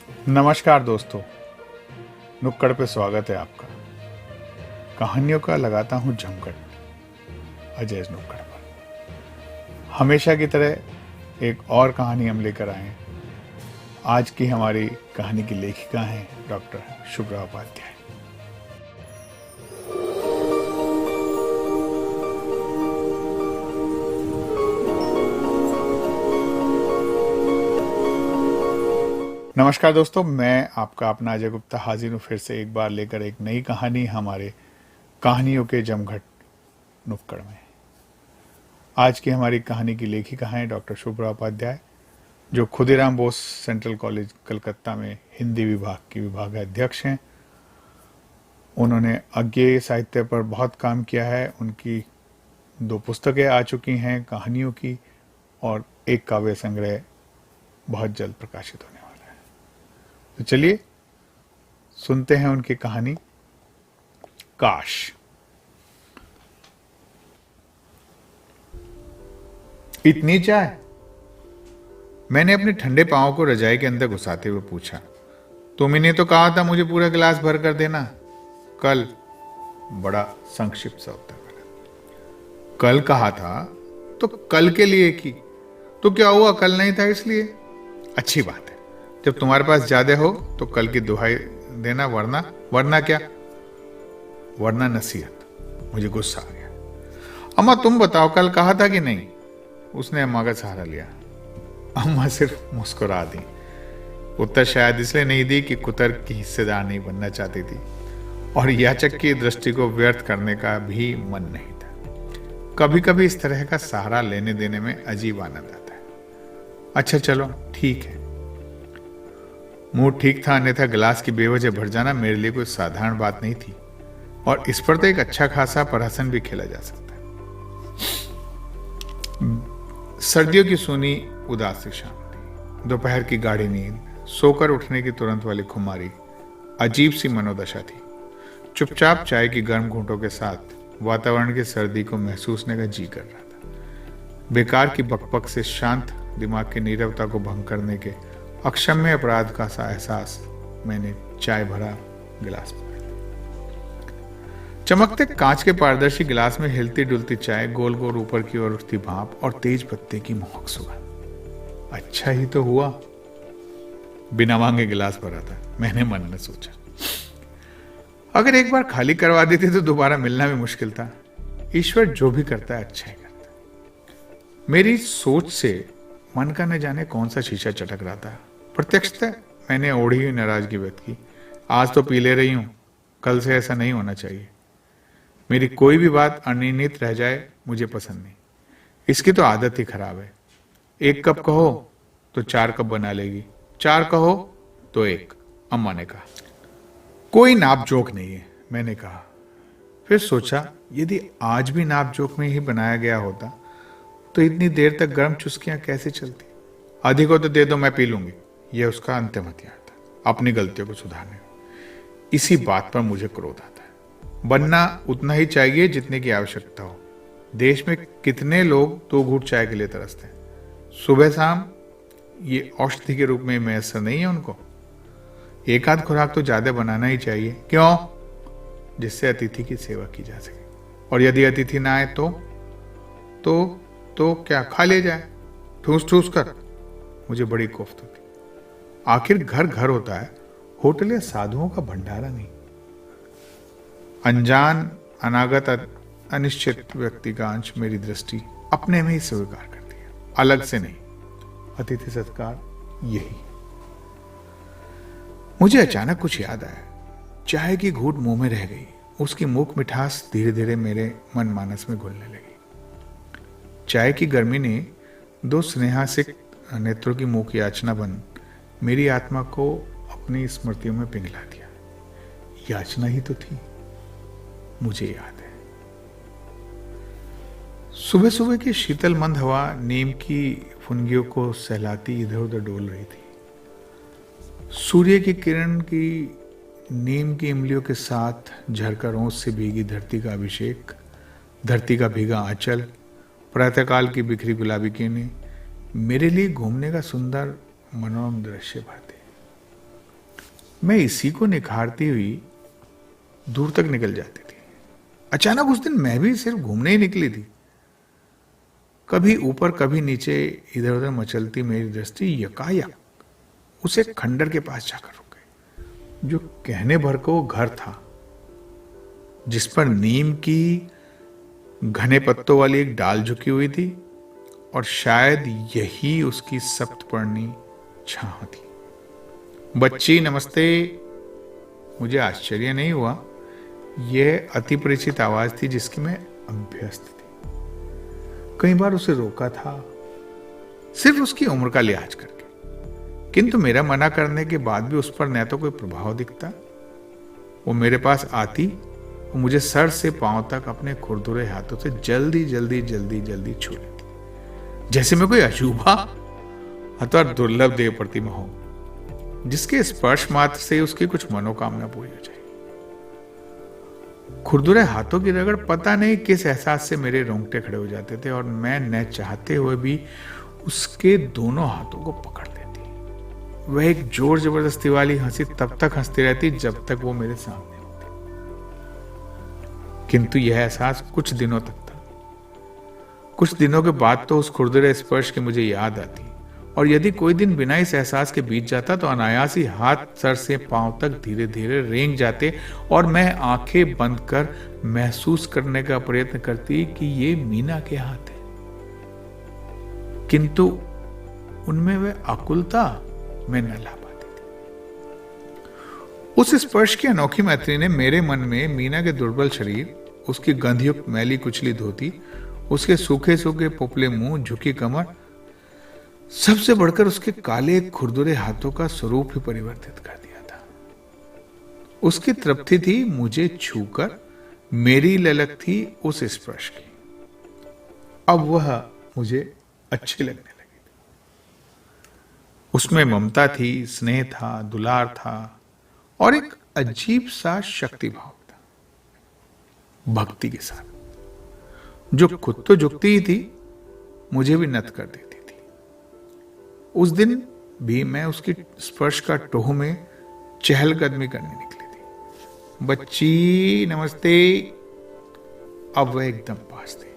नमस्कार दोस्तों, नुक्कड़ पे स्वागत है आपका। कहानियों का लगाता हूँ जमघट अजय नुक्कड़ पर। हमेशा की तरह एक और कहानी हम लेकर आए हैं। आज की हमारी कहानी की लेखिका हैं डॉक्टर शुभ्रा उपाध्याय। नमस्कार दोस्तों, मैं आपका अपना अजय गुप्ता हाजिर हूँ फिर से एक बार लेकर एक नई कहानी हमारे कहानियों के जमघट नुक्कड़ में। आज की हमारी कहानी की लेखिका हैं डॉक्टर शुभ्रा उपाध्याय, जो खुदीराम बोस सेंट्रल कॉलेज कलकत्ता में हिंदी विभाग की विभागाध्यक्ष हैं। उन्होंने अज्ञेय साहित्य पर बहुत काम किया है। उनकी 2 पुस्तकें आ चुकी हैं कहानियों की, और एक काव्य संग्रह बहुत जल्द प्रकाशित होने वाला है। तो चलिए सुनते हैं उनकी कहानी काश। इतनी चाय? मैंने अपने ठंडे पांव को रजाई के अंदर घुसाते हुए पूछा। तुमने तो कहा था मुझे पूरा गिलास भर कर देना कल। बड़ा संक्षिप्त सा उत्तर मिला। कल कहा था तो कल के लिए की, तो क्या हुआ कल नहीं था इसलिए? अच्छी बात है, जब तुम्हारे पास ज्यादा हो तो कल की दुहाई देना, वरना क्या? वरना नसीहत। मुझे गुस्सा आ गया। अम्मा तुम बताओ, कल कहा था कि नहीं? उसने अम्मा का सहारा लिया। अम्मा सिर्फ मुस्कुरा दी। उत्तर शायद इसलिए नहीं दी कि कुतर्क की हिस्सेदार नहीं बनना चाहती थी, और याचक की दृष्टि को व्यर्थ करने का भी मन नहीं था। कभी कभी इस तरह का सहारा लेने देने में अजीब आनंद आता है। अच्छा चलो ठीक है। मूड ठीक था, अन्यथा गिलास की बेवजह भर जाना मेरे लिए कोई साधारण बात नहीं थी, और इस पर तो एक अच्छा खासा प्रहसन भी खेला जा सकता है। सर्दियों की सूनी उदासी शाम थी। दोपहर की गाढ़ी नींद, सोकर उठने की तुरंत वाली खुमारी, अजीब सी मनोदशा थी। चुपचाप चाय की गर्म घूंटों के साथ वातावरण की सर्दी को महसूसने का जी कर रहा था। बेकार की बकबक से शांत दिमाग की नीरवता को भंग करने के अक्षम्य अपराध का सा एहसास मैंने चाय भरा गिलास में। चमकते कांच के पारदर्शी गिलास में हिलती डुलती चाय, गोल गोल ऊपर की ओर उठती भाप और तेज पत्ते की मोहक सुगंध। अच्छा ही तो हुआ बिना मांगे गिलास भरा था, मैंने मन में सोचा। अगर एक बार खाली करवा देती तो दोबारा मिलना भी मुश्किल था। ईश्वर जो भी करता है अच्छा ही करता है। मेरी सोच से मन का न जाने कौन सा शीशा चटक रहा था। प्रत्यक्षतः मैंने ओढ़ी हुई नाराजगी व्यक्त की। आज तो पी ले रही हूं, कल से ऐसा नहीं होना चाहिए। मेरी कोई भी बात अनिर्णित रह जाए मुझे पसंद नहीं। इसकी तो आदत ही खराब है। 1 कप कहो तो 4 कप बना लेगी, 4 कहो तो 1। अम्मा ने कहा। कोई नाप जोक नहीं है, मैंने कहा। फिर सोचा, यदि आज भी नाप जोक में ही बनाया गया होता तो इतनी देर तक गर्म चुस्कियां कैसे चलती? अधिक हो तो दे दो, मैं पी लूंगी। यह उसका अंतिम हथियार था अपनी गलतियों को सुधारने। इसी बात पर मुझे क्रोध आता है। बनना उतना ही चाहिए जितने की आवश्यकता हो। देश में कितने लोग 2 घूंट चाय के लिए तरसते हैं। सुबह शाम ये औषधि के रूप में मैसर नहीं है उनको। एक आध खुराक तो ज्यादा बनाना ही चाहिए। क्यों? जिससे अतिथि की सेवा की जा सके। और यदि अतिथि ना आए तो क्या खा ले जाए ठूस ठूस कर? मुझे बड़ी कोफ्त होती। आखिर घर घर होता है, होटल या साधुओं का भंडारा नहीं। अनजान, अनागत, अनिश्चित व्यक्ति का अंश मेरी दृष्टि अपने में ही स्वीकार करती है, अलग से नहीं। अतिथि सत्कार यही। मुझे अचानक कुछ याद आया। चाय की घूंट मुंह में रह गई। उसकी मुख मिठास धीरे धीरे मेरे मन मानस में घुलने लगी। चाय की गर्मी ने 2 स्नेहासिक नेत्रों की मुख याचना बन मेरी आत्मा को अपनी स्मृतियों में पिघला दिया। याचना ही तो थी, मुझे याद है। सुबह सुबह की शीतल मंद हवा नीम की फुनगियों को सहलाती इधर उधर डोल रही थी। सूर्य की किरण की नीम की इमलियों के साथ झरकर ओस से भीगी धरती का अभिषेक, धरती का भीगा आंचल, प्रातःकाल की बिखरी गुलाबी किरणें मेरे लिए घूमने का सुंदर मनोरम दृश्य भर थे। मैं इसी को निखारती हुई दूर तक निकल जाती थी। अचानक उस दिन मैं भी सिर्फ घूमने ही निकली थी। कभी ऊपर कभी नीचे इधर उधर मचलती मेरी दृष्टि यकायक उसे खंडर के पास जाकर रुक गई, जो कहने भर को घर था, जिस पर नीम की घने पत्तों वाली एक डाल झुकी हुई थी और शायद यही उसकी सप्तपर्णी छाह थी। बच्ची नमस्ते। मुझे आश्चर्य नहीं हुआ। यह अति परिचित आवाज थी जिसकी मैं अभ्यस्त थी। कई बार उसे रोका था, सिर्फ उसकी उम्र का लिहाज करके, किंतु मेरा मना करने के बाद भी उस पर न तो कोई प्रभाव दिखता। वो मेरे पास आती और मुझे सर से पांव तक अपने खुरदुरे हाथों से जल्दी जल्दी जल्दी जल्दी छू लेती, जैसे मैं कोई अशुभा अथवा दुर्लभ देव प्रतिमा हो, जिसके स्पर्श मात्र से उसकी कुछ मनोकामना पूरी हो जाए। खुरदुरे हाथों की रगड़ पता नहीं किस एहसास से मेरे रोंगटे खड़े हो जाते थे और मैं न चाहते हुए भी उसके दोनों हाथों को पकड़ लेती। वह एक जोर जबरदस्ती वाली हंसी तब तक हंसती रहती जब तक वो मेरे सामने होती, किंतु यह एहसास कुछ दिनों तक था। कुछ दिनों के बाद तो उस खुरदुरे स्पर्श की मुझे याद आती, और यदि कोई दिन बिना इस एहसास के बीत जाता तो अनायास ही हाथ सर से पांव तक धीरे धीरे रेंग जाते और मैं आंखें बंद कर महसूस करने का प्रयत्न करती कि ये मीना के हाथ है, किंतु उनमें वह आकुलता मैं न ला पाती थी। उस स्पर्श की अनोखी मैत्री ने मेरे मन में मीना के दुर्बल शरीर, उसकी गंधयुक्त मैली कुचली धोती, उसके सूखे सूखे पोपले मुंह, झुकी कमर, सबसे बढ़कर उसके काले खुरदुरे हाथों का स्वरूप ही परिवर्तित कर दिया था। उसकी तृप्ति थी मुझे छूकर, मेरी ललक थी उस स्पर्श की। अब वह मुझे अच्छी लगने लगी। उसमें ममता थी, स्नेह था, दुलार था और एक अजीब सा शक्ति भाव था, भक्ति के साथ, जो खुद तो झुकती ही थी, मुझे भी नत कर देती थी। उस दिन भी मैं उसकी स्पर्श का टोह में चहलकदमी करने निकली थी। बच्ची नमस्ते। अब वह एकदम पास थी।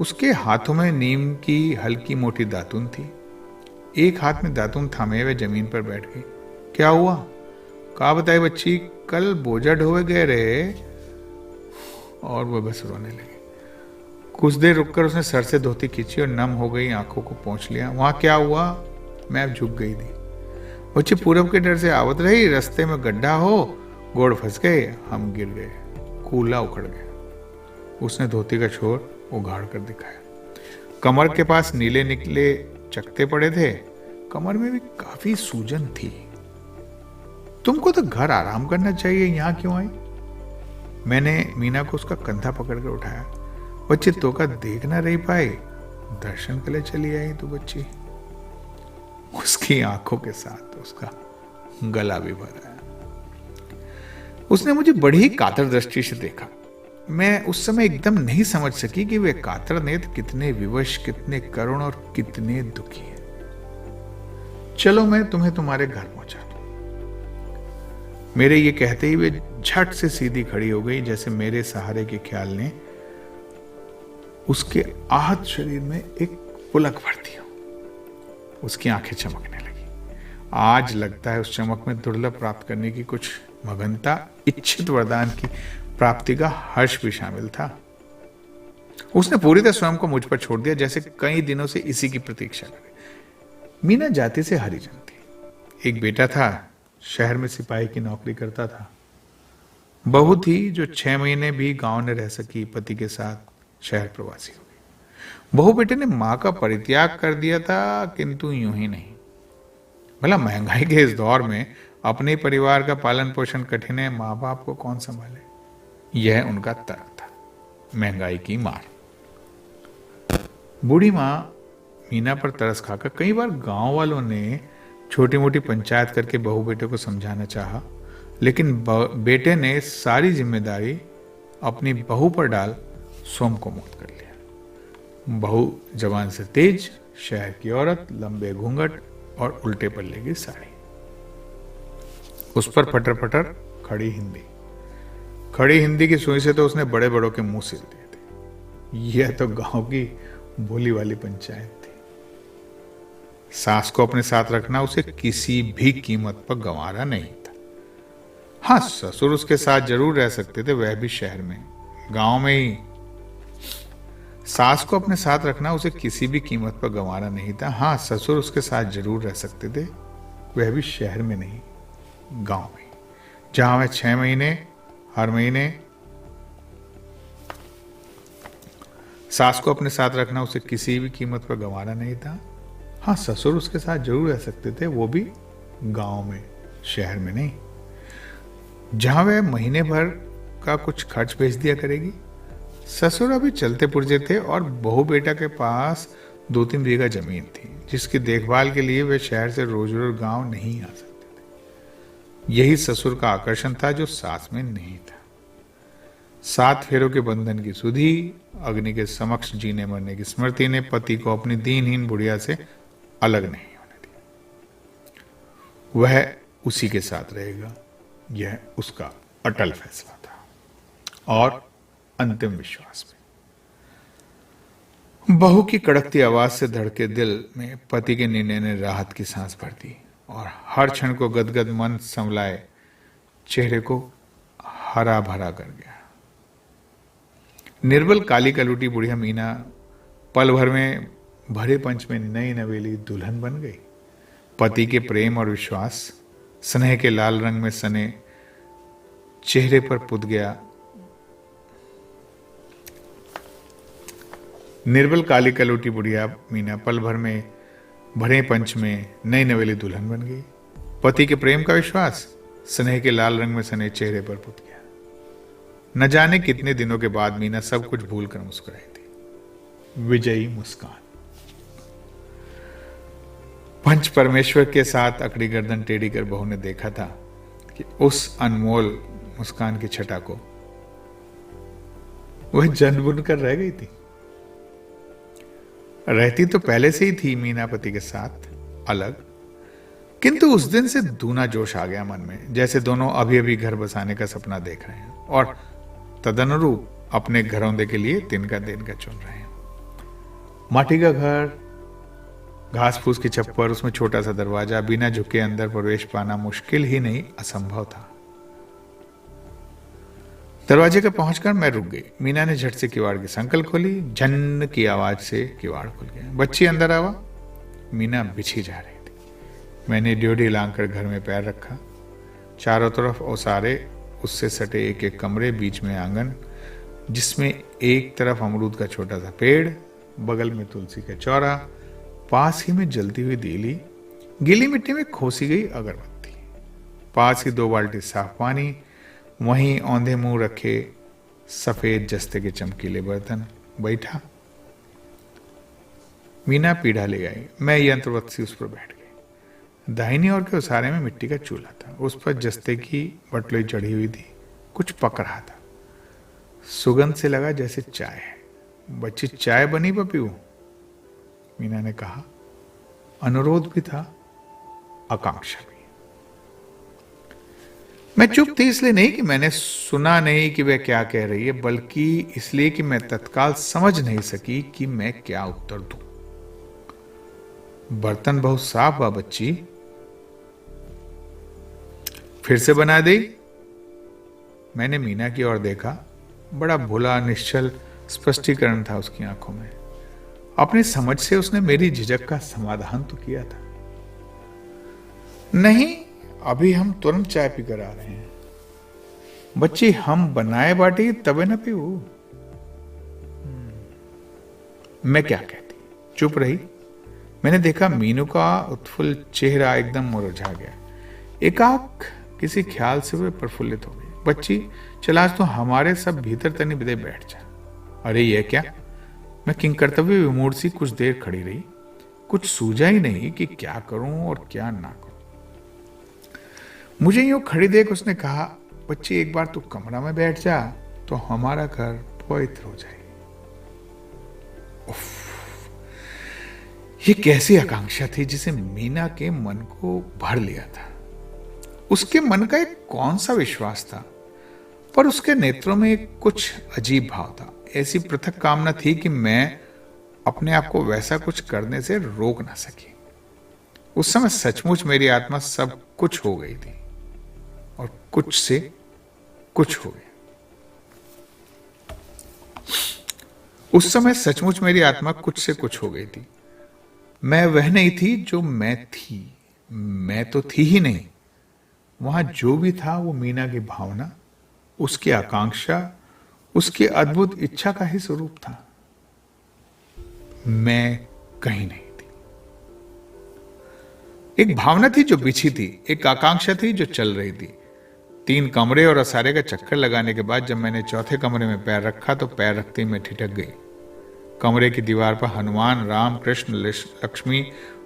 उसके हाथों में नीम की हल्की मोटी दातुन थी। एक हाथ में दातुन थामे वह जमीन पर बैठ गई। क्या हुआ? कहा बताए बच्ची, कल बोझा ढोए गए रहे। और वह बस रोने लगी। कुछ देर रुककर उसने सर से धोती खींची और नम हो गई आंखों को पोंछ लिया। वहां क्या हुआ? मैं अब झुक गई थी। बच्ची पूरब के डर से आवत रही, रास्ते में गड्ढा हो, गोड़ फंस गए, हम गिर गए, कूला उखड़ गया। उसने धोती का छोर उघाड़ कर दिखाया। कमर के पास नीले निकले चकते पड़े थे, कमर में भी काफी सूजन थी। तुमको तो घर आराम करना चाहिए, यहां क्यों आई? मैंने मीना को उसका कंधा पकड़कर उठाया। बच्ची तो का देख ना रही पाई, दर्शन के लिए चली आई तू बच्ची। उसकी आंखों के साथ उसका गला भी भर आया। उसने मुझे बड़ी ही कातर दृष्टि से देखा। मैं उस समय एकदम नहीं समझ सकी कि वे कातर नेत्र कितने विवश, कितने करुण और कितने दुखी हैं। चलो मैं तुम्हें तुम्हारे घर पहुंचा दूं। मेरे ये कहते ही वे झट से सीधी खड़ी हो गई, जैसे मेरे सहारे के ख्याल ने उसके आहत शरीर में एक पुलक भर दी हो। उसकी आंखें चमकने लगी। आज लगता है उस चमक में दुर्लभ प्राप्त करने की कुछ मगनता, इच्छित वरदान की प्राप्ति का हर्ष भी शामिल था। उसने पूरी तरह स्वयं को मुझ पर छोड़ दिया, जैसे कई दिनों से इसी की प्रतीक्षा करे। मीना जाति से हरिजन थी। एक बेटा था, शहर में सिपाही की नौकरी करता था। बहू थी जो 6 महीने भी गांव न रह सकी, पति के साथ शहर प्रवासी हो गई। बहू बेटे ने मां का परित्याग कर दिया था, किंतु यूं ही नहीं। भला महंगाई के इस दौर में अपने परिवार का पालन पोषण कठिन है, माँ बाप को कौन संभाले? यह उनका तर्क था, महंगाई की मार। बूढ़ी माँ मीना पर तरस खाकर कई बार गांव वालों ने छोटी मोटी पंचायत करके बहू बेटे को समझाना चाहा, लेकिन बेटे ने सारी जिम्मेदारी अपनी बहू पर डाल स्वयं को मुक्त कर लिया। बहू जवान से तेज, शहर की औरत, लंबे घूंघट और उल्टे पल्ले की साड़ी। उस पर पटर पटर खड़ी हिंदी। खड़ी हिंदी की सुई से तो उसने बड़े बड़ों के मुंह सिल दिए थे। यह तो गांव की भोली वाली पंचायत थी। सास को अपने साथ रखना उसे किसी भी कीमत पर गंवारा नहीं था। हाँ, ससुर उसके साथ जरूर रह सकते थे, वह भी शहर में, गांव में ही। सास को अपने साथ रखना उसे किसी भी कीमत पर गंवारा नहीं था। हाँ, ससुर उसके साथ जरूर रह सकते थे, वह भी शहर में नहीं, गांव में, जहां वह 6 महीने हर महीने। सास को अपने साथ रखना उसे किसी भी कीमत पर गंवारा नहीं था। हाँ, ससुर उसके साथ जरूर रह सकते थे, वो भी गांव में, शहर में नहीं, जहां वह महीने भर का कुछ खर्च भेज दिया करेगी। ससुर अभी चलते पुर्जे थे और बहू बेटा के पास 2-3 बीघा जमीन थी, जिसकी देखभाल के लिए वे शहर से रोज रोज गांव नहीं आ सकते थे। यही ससुर का आकर्षण था, जो सास में नहीं था। 7 फेरों के बंधन की सुधि, अग्नि के समक्ष जीने मरने की स्मृति ने पति को अपनी दीनहीन बुढ़िया से अलग नहीं होने दिया। वह उसी के साथ रहेगा, यह उसका अटल फैसला था और अंतिम विश्वास में। बहू की कड़कती आवाज से धड़के दिल में पति के निर्णय ने राहत की सांस भर दी और हर क्षण को गदगद मन संभलाए चेहरे को हरा भरा कर गया। निर्बल काली कलूटी बुढ़िया मीना पल भर में भरे पंच में नई नवेली दुल्हन बन गई। पति के प्रेम और विश्वास स्नेह के लाल रंग में सने चेहरे पर पुत गया। निर्बल काली कलूटी बुढ़िया मीना पल भर में भरे पंच में नई नवेली दुल्हन बन गई। पति के प्रेम का विश्वास स्नेह के लाल रंग में सने चेहरे पर पुत गया। न जाने कितने दिनों के बाद मीना सब कुछ भूलकर मुस्कुराई थी। विजयी मुस्कान। पंच परमेश्वर के साथ अकड़ी गर्दन टेढ़ी कर बहू ने देखा था कि उस अनमोल मुस्कान की छटा को वह जन बुन कर रह गई थी। रहती तो पहले से ही थी मीना पति के साथ अलग, किंतु उस दिन से दूना जोश आ गया मन में, जैसे दोनों अभी अभी घर बसाने का सपना देख रहे हैं और तदनुरूप अपने घरौंदे के लिए तिनका देनका चुन रहे हैं। माटी का घर, घास फूस की छप्पर, उसमें छोटा सा दरवाजा, बिना झुके अंदर प्रवेश पाना मुश्किल ही नहीं असंभव था। दरवाजे के पहुंचकर मैं रुक गई। मीना ने झट से किवाड़ की संकल खोली। झन की आवाज से किवाड़ खुल गया। बच्ची अंदर आवा। मीना बिछी जा रही थी। मैंने ड्योढ़ी लांग कर घर में पैर रखा। चारों तरफ ओसारे, उससे सटे एक एक कमरे, बीच में आंगन जिसमें एक तरफ अमरूद का छोटा सा पेड़, बगल में तुलसी का चौरा, पास ही में जलती हुई दीली, गीली मिट्टी में खोसी गई अगरबत्ती, पास ही 2 बाल्टी साफ पानी, वहीं औंधे मुंह रखे सफेद जस्ते के चमकीले बर्तन। बैठा। मीना पीढ़ा ले आई। मैं यंत्रवत सी उस पर बैठ गई। दाहिनी ओर के उसारे में मिट्टी का चूल्हा था। उस पर जस्ते की बटलोई चढ़ी हुई थी। कुछ पक रहा था। सुगंध से लगा जैसे चाय है। बच्ची चाय बनी पपीऊ? मीना ने कहा। अनुरोध भी था, आकांक्षा भी। मैं चुप थी इसलिए नहीं कि मैंने सुना नहीं कि वह क्या कह रही है, बल्कि इसलिए कि मैं तत्काल समझ नहीं सकी कि मैं क्या उत्तर दूं। बर्तन बहुत साफ बा बच्ची, फिर से बना दे। मैंने मीना की ओर देखा। बड़ा भोला निश्चल स्पष्टीकरण था उसकी आंखों में। अपनी समझ से उसने मेरी झिझक का समाधान तो किया था। नहीं, अभी हम तुरंत चाय पीकर आ रहे हैं। बच्ची, हम बनाए बाटी तबे न पीऊ। मैं क्या कहती, चुप रही। मैंने देखा मीनू का उत्फुल्ल चेहरा एकदम मुरझा गया। एकाएक किसी ख्याल से वे प्रफुल्लित हो गई। बच्ची, चल आज तो हमारे सब भीतर तनी बिदे बैठ जा। अरे ये क्या? मैं किंकर्तव्य विमूढ़ सी कुछ देर खड़ी रही। कुछ सूझा ही नहीं कि क्या करूं और क्या ना करूं। मुझे यूं खड़ी देख उसने कहा, बच्ची एक बार तू कमरा में बैठ जा तो हमारा घर पवित्र हो जाए। ये कैसी आकांक्षा थी जिसे मीना के मन को भर लिया था। उसके मन का एक कौन सा विश्वास था, पर उसके नेत्रों में एक कुछ अजीब भाव था। ऐसी पृथक कामना थी कि मैं अपने आप को वैसा कुछ करने से रोक ना सकी। उस समय सचमुच मेरी आत्मा सब कुछ हो गई थी और कुछ से कुछ हो गया। उस समय सचमुच मेरी आत्मा कुछ से कुछ हो गई थी। मैं वह नहीं थी जो मैं थी, मैं तो थी ही नहीं। वहां जो भी था वो मीना की भावना, उसकी आकांक्षा, उसकी अद्भुत इच्छा का ही स्वरूप था। मैं कहीं नहीं थी। एक भावना थी जो बिछी थी, एक आकांक्षा थी जो चल रही थी। 3 कमरे और असारे का चक्कर लगाने के बाद जब मैंने चौथे कमरे में पैर रखा तो पैर रखते ही मैं ठिठक गई। कमरे की दीवार पर हनुमान, राम, कृष्ण, लक्ष्मी,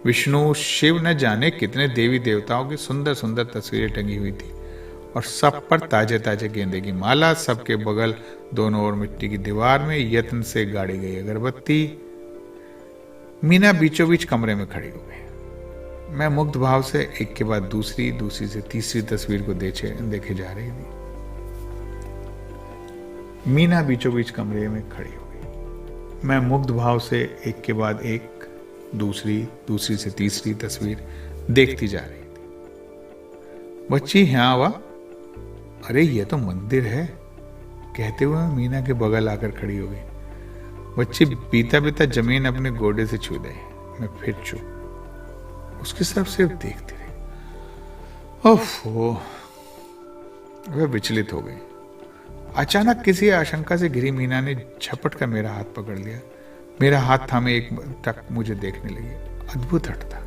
विष्णु, शिव, न जाने कितने देवी देवताओं की सुंदर सुंदर तस्वीरें टंगी हुई थी और सब पर ताजे ताजे गेंदे की माला। सबके बगल दोनों ओर मिट्टी की दीवार में यत्न से गाड़ी गई अगरबत्ती। मीना बीचों बीच कमरे में खड़ी हो गई। मैं मुग्ध भाव से एक के बाद दूसरी, दूसरी से तीसरी तस्वीर को देखे जा रही थी। मीना बीचों बीच कमरे में खड़ी हो गई। मैं मुग्ध भाव से एक के बाद एक, दूसरी, दूसरी से तीसरी तस्वीर देखती जा रही थी। बच्ची यहाँ आवा, अरे ये तो मंदिर है, कहते हुए मैं मीना के बगल आकर खड़ी हो गई। बच्ची बीता बीता जमीन अपने गोडे से छू दे। मैं फिर चुप, उसकी तरफ सिर्फ देखती रही। ओफो, वह विचलित हो गई। अचानक किसी आशंका से घिरी मीना ने झपट कर मेरा हाथ पकड़ लिया। मेरा हाथ थामे एक तक मुझे देखने लगी। अद्भुत हट था,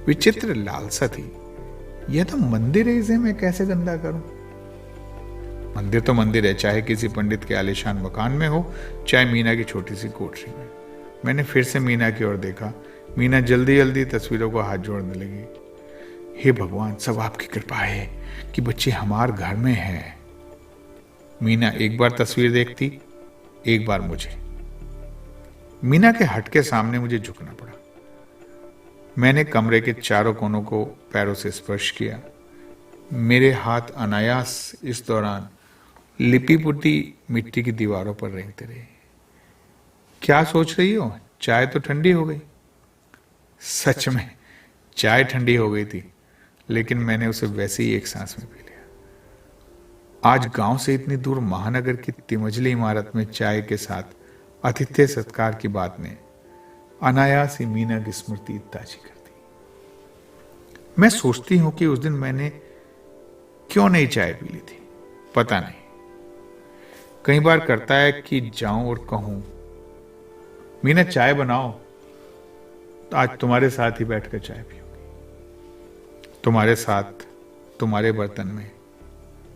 विचित्र लालसा थी। यह तो मंदिर है, इसे मैं कैसे गंदा करूं? मंदिर तो मंदिर है, चाहे किसी पंडित के आलीशान मकान में हो, चाहे मीना की छोटी सी कोठरी में। मैंने फिर से मीना की ओर देखा। मीना जल्दी जल्दी तस्वीरों को हाथ जोड़ने लगी। हे भगवान, सब आपकी कृपा है कि बच्ची हमारे घर में है। मीना एक बार तस्वीर देखती, एक बार मुझे। मीना के हट के सामने मुझे झुकना पड़ा। मैंने कमरे के चारों कोनों को पैरों से स्पर्श किया। मेरे हाथ अनायास इस दौरान लिपी पुटी मिट्टी की दीवारों पर रेंगते रहे। क्या सोच रही हो? चाय तो ठंडी हो गई। सच में चाय ठंडी हो गई थी, लेकिन मैंने उसे वैसे ही एक सांस में पी लिया। आज गांव से इतनी दूर महानगर की तिमंजली इमारत में चाय के साथ आतिथ्य सत्कार की बात ने अनायास ही मीना की स्मृति ताजी कर दी। मैं सोचती हूं कि उस दिन मैंने क्यों नहीं चाय पी ली थी, पता नहीं। कई बार करता है कि जाऊं और कहूं, मीना चाय बनाओ, तो आज तुम्हारे साथ ही बैठकर चाय पीऊंगी, तुम्हारे साथ, तुम्हारे बर्तन में,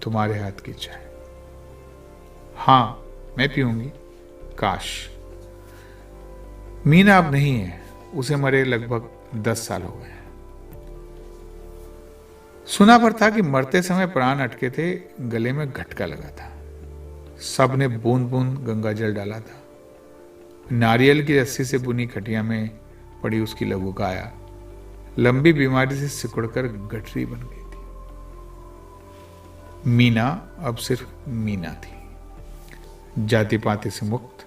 तुम्हारे हाथ की चाय। हां, मैं पीऊंगी। काश। मीना अब नहीं है, उसे मरे लगभग 10 साल हो गए। सुना पर था कि मरते समय प्राण अटके थे, गले में घटका लगा था। सब ने बूंद बूंद गंगा जल डाला था। नारियल की रस्सी से बुनी खटिया में पड़ी उसकी लघु काया लंबी बीमारी से सिकुड़कर गठरी बन गई थी। मीना अब सिर्फ मीना थी, जाति पाति से मुक्त।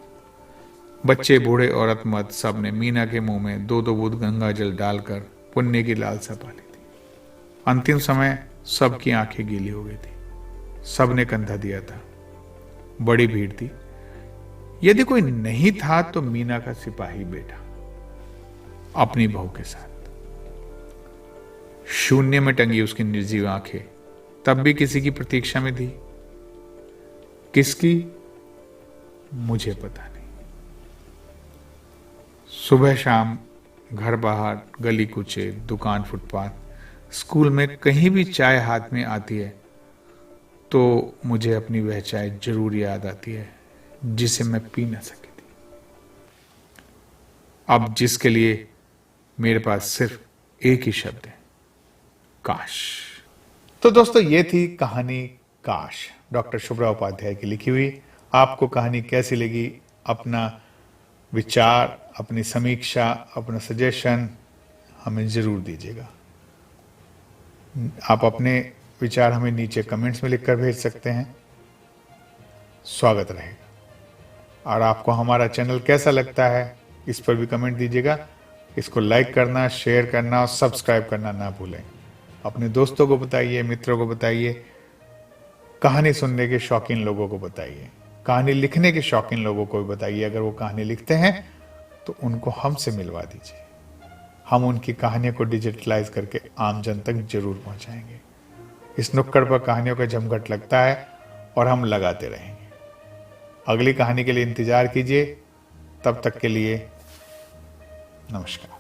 बच्चे, बूढ़े, औरत, मर्द, सब ने मीना के मुंह में 2-2 बूंद गंगा जल डालकर पुण्य की लालसा पाली थी। अंतिम समय सबकी आंखें गीली हो गई थी। सब ने कंधा दिया था। बड़ी भीड़ थी। यदि कोई नहीं था तो मीना का सिपाही बेटा अपनी बहू के साथ। शून्य में टंगी उसकी निर्जीव आंखें तब भी किसी की प्रतीक्षा में थी। किसकी, मुझे पता नहीं। सुबह शाम, घर बाहर, गली कूचे, दुकान, फुटपाथ, स्कूल में कहीं भी चाय हाथ में आती है तो मुझे अपनी वह चाय जरूर याद आती है जिसे मैं पी ना सकी थी, अब जिसके लिए मेरे पास सिर्फ एक ही शब्द है, काश। तो दोस्तों, ये थी कहानी काश, डॉक्टर शुभ्रा उपाध्याय की लिखी हुई। आपको कहानी कैसी लगी? अपना विचार, अपनी समीक्षा, अपना सजेशन हमें जरूर दीजिएगा। आप अपने विचार हमें नीचे कमेंट्स में लिखकर भेज सकते हैं। स्वागत रहेगा। और आपको हमारा चैनल कैसा लगता है इस पर भी कमेंट दीजिएगा। इसको लाइक करना, शेयर करना और सब्सक्राइब करना ना भूलें। अपने दोस्तों को बताइए, मित्रों को बताइए, कहानी सुनने के शौकीन लोगों को बताइए, कहानी लिखने के शौकीन लोगों को भी बताइए। अगर वो कहानी लिखते हैं तो उनको हमसे मिलवा दीजिए। हम उनकी कहानियों को डिजिटलाइज करके आम जन तक जरूर पहुंचाएंगे। इस नुक्कड़ पर कहानियों का जमघट लगता है और हम लगाते रहेंगे। अगली कहानी के लिए इंतजार कीजिए। तब तक के लिए नमस्कार।